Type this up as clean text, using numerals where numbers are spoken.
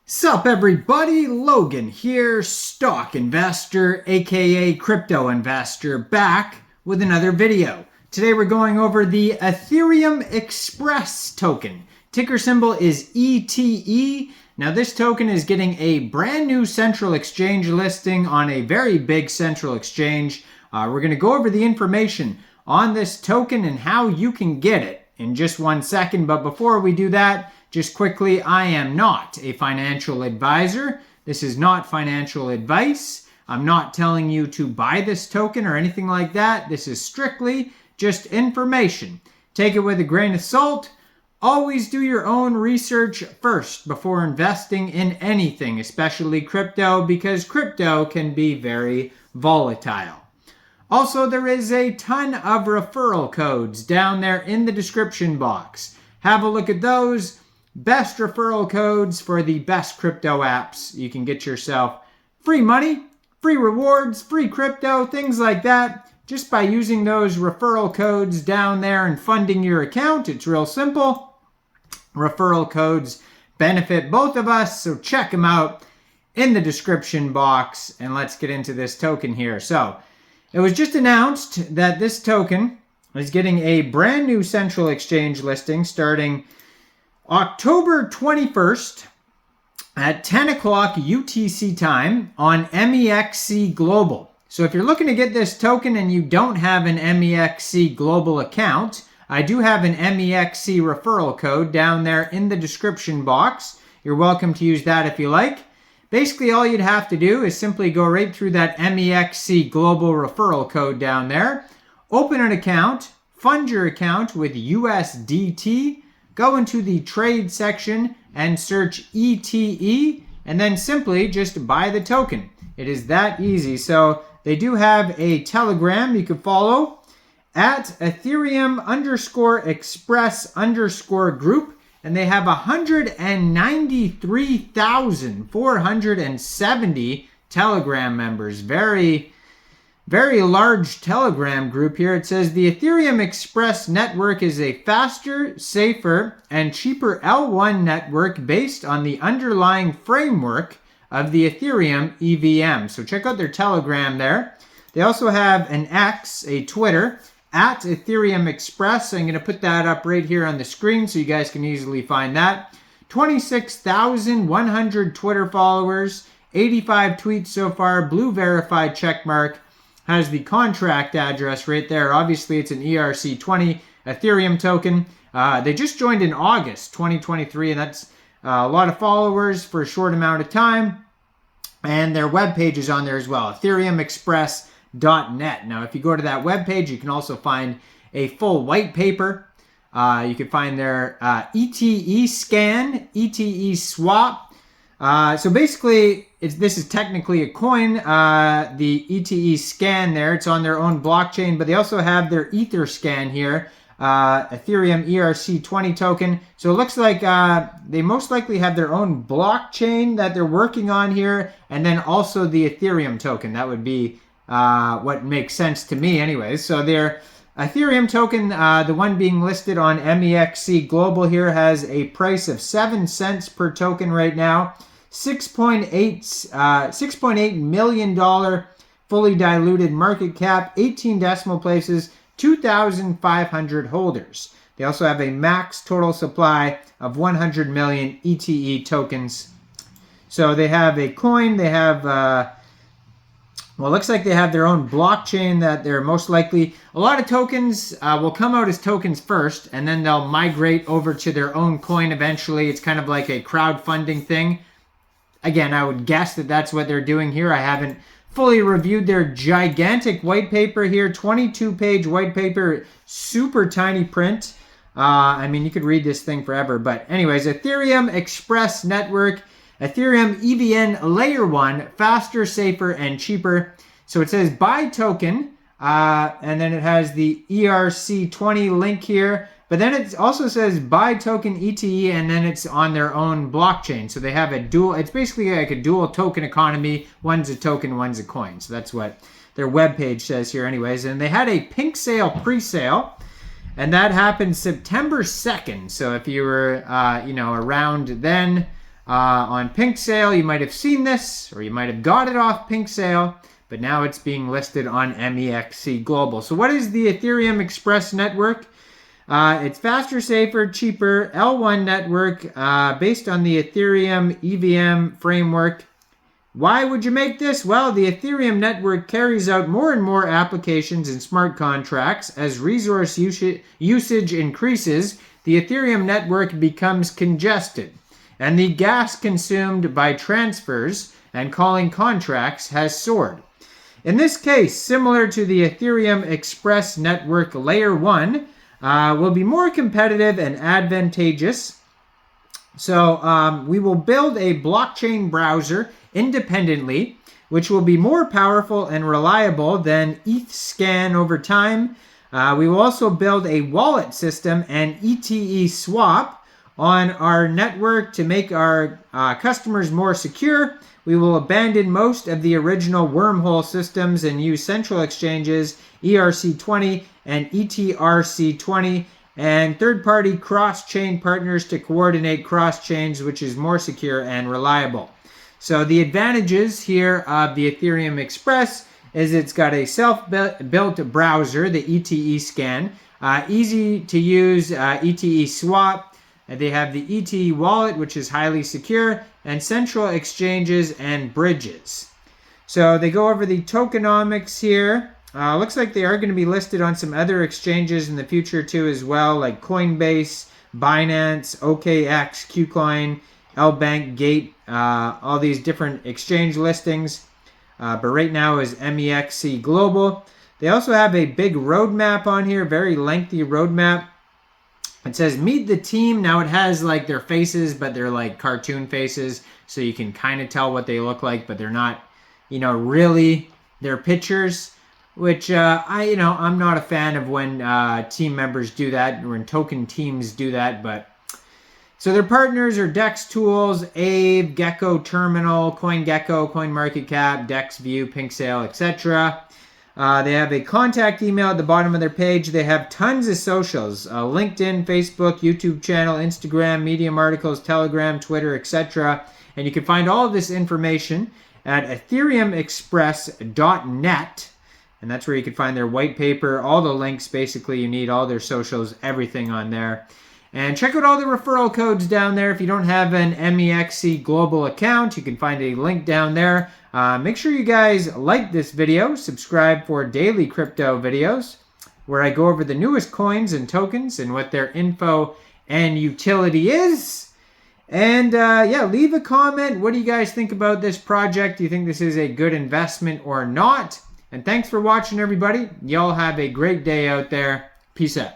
Sup everybody, Logan here, stock investor aka crypto investor, back with another video. Today we're going over the Ethereum Express token. Ticker symbol is ETE. Now this token is getting a brand new central exchange listing on a very big central exchange. We're going to go over the information on this token and how you can get it in just 1 second. But before we do that, just quickly, I am not a financial advisor. This is not financial advice. I'm not telling you to buy this token or anything like that. This is strictly just information. Take it with a grain of salt. Always do your own research first before investing in anything, especially crypto, because crypto can be very volatile. Also, there is a ton of referral codes down there in the description box. Have a look at those. Best referral codes for the best crypto apps. You can get yourself free money, free rewards, free crypto, things like that, just by using those referral codes down there and funding your account. It's real simple. Referral codes benefit both of us, so check them out in the description box. And let's get into this token here. So it was just announced that this token is getting a brand new central exchange listing starting October 21st at 10 o'clock UTC time on Mexc Global. So if you're looking to get this token and you don't have an Mexc Global account, I do have an Mexc referral code down there in the description box. You're welcome to use that if you like. Basically, all you'd have to do is simply go right through that Mexc Global referral code down there, open an account, fund your account with USDT, go into the trade section and search ETE, and then simply just buy the token. It is that easy. So they do have a Telegram you can follow at Ethereum_Express_group, and they have 193,470 Telegram members. Very large Telegram group here. It says the Ethereum Express network is a faster, safer, and cheaper L1 network based on the underlying framework of the Ethereum EVM. So check out their Telegram there. They also have an X, a Twitter, at Ethereum Express. I'm going to put that up right here on the screen so you guys can easily find that. 26,100 Twitter followers, 85 tweets so far, blue verified checkmark. Has the contract address right there. Obviously, it's an ERC20 Ethereum token. They just joined in August 2023, and that's a lot of followers for a short amount of time. And their webpage is on there as well, ethereumexpress.net. Now, if you go to that webpage, you can also find a full white paper. You can find their ETE scan, ETE swap. So basically, this is technically a coin, the ETE scan there. It's on their own blockchain, but they also have their Ether scan here, Ethereum ERC20 token. So it looks like they most likely have their own blockchain that they're working on here, and then also the Ethereum token. That would be what makes sense to me anyways. So their Ethereum token, the one being listed on Mexc Global here, has a price of 7 cents per token right now. $6.8 million fully diluted market cap, 18 decimal places, 2,500 holders. They also have a max total supply of 100 million ETE tokens. So they have a coin, they have, well, it looks like they have their own blockchain that they're most likely, a lot of tokens will come out as tokens first, and then they'll migrate over to their own coin eventually. It's kind of like a crowdfunding thing. Again, I would guess that that's what they're doing here. I haven't fully reviewed their gigantic white paper here. 22-page white paper, super tiny print. I mean, you could read this thing forever. But anyways, Ethereum Express Network, Ethereum EVM Layer 1, faster, safer, and cheaper. So it says buy token, and then it has the ERC20 link here. But then it also says buy token ETE, and then it's on their own blockchain. So they have a dual, it's basically like a dual token economy. One's a token, one's a coin. So that's what their webpage says here anyways. And they had a pink sale pre-sale, and that happened September 2nd. So if you were, around then, on Pink Sale. You might have seen this, or you might have got it off Pink Sale, but now it's being listed on Mexc Global. So what is the Ethereum Express network? It's faster, safer, cheaper L1 network based on the Ethereum EVM framework. Why would you make this? Well, the Ethereum network carries out more and more applications and smart contracts. As resource usage increases, the Ethereum network becomes congested, and the gas consumed by transfers and calling contracts has soared. In this case, similar to the Ethereum Express network, Layer 1 will be more competitive and advantageous. So we will build a blockchain browser independently, which will be more powerful and reliable than ETHScan over time. We will also build a wallet system and ETE swap on our network to make our customers more secure. We will abandon most of the original wormhole systems and use central exchanges, ERC20 and ETRC20, and third-party cross-chain partners to coordinate cross-chains, which is more secure and reliable. So the advantages here of the Ethereum Express is it's got a self-built browser, the ETE scan, easy to use ETE swap. They have the ETE wallet, which is highly secure, and central exchanges and bridges. So they go over the tokenomics here. Looks like they are going to be listed on some other exchanges in the future too as well, like Coinbase, Binance, OKX, KuCoin, Lbank, Gate, all these different exchange listings. But right now is Mexc Global. They also have a big roadmap on here, very lengthy roadmap. It says meet the team. Now it has like their faces, but they're like cartoon faces, so you can kind of tell what they look like, but they're not, really their pictures. Which I'm not a fan of when team members do that, or when token teams do that. But so their partners are Dex Tools, Aave, Gecko Terminal, CoinGecko, CoinMarketCap, DexView, PinkSale, etc. They have a contact email at the bottom of their page. They have tons of socials, LinkedIn, Facebook, YouTube channel, Instagram, Medium articles, Telegram, Twitter, etc. And you can find all of this information at ethereumexpress.net. And that's where you can find their white paper, all the links basically you need, all their socials, everything on there. And check out all the referral codes down there. If you don't have an Mexc Global account, you can find a link down there. Make sure you guys like this video, subscribe for daily crypto videos, where I go over the newest coins and tokens and what their info and utility is. And leave a comment. What do you guys think about this project? Do you think this is a good investment or not? And thanks for watching, everybody. Y'all have a great day out there. Peace out.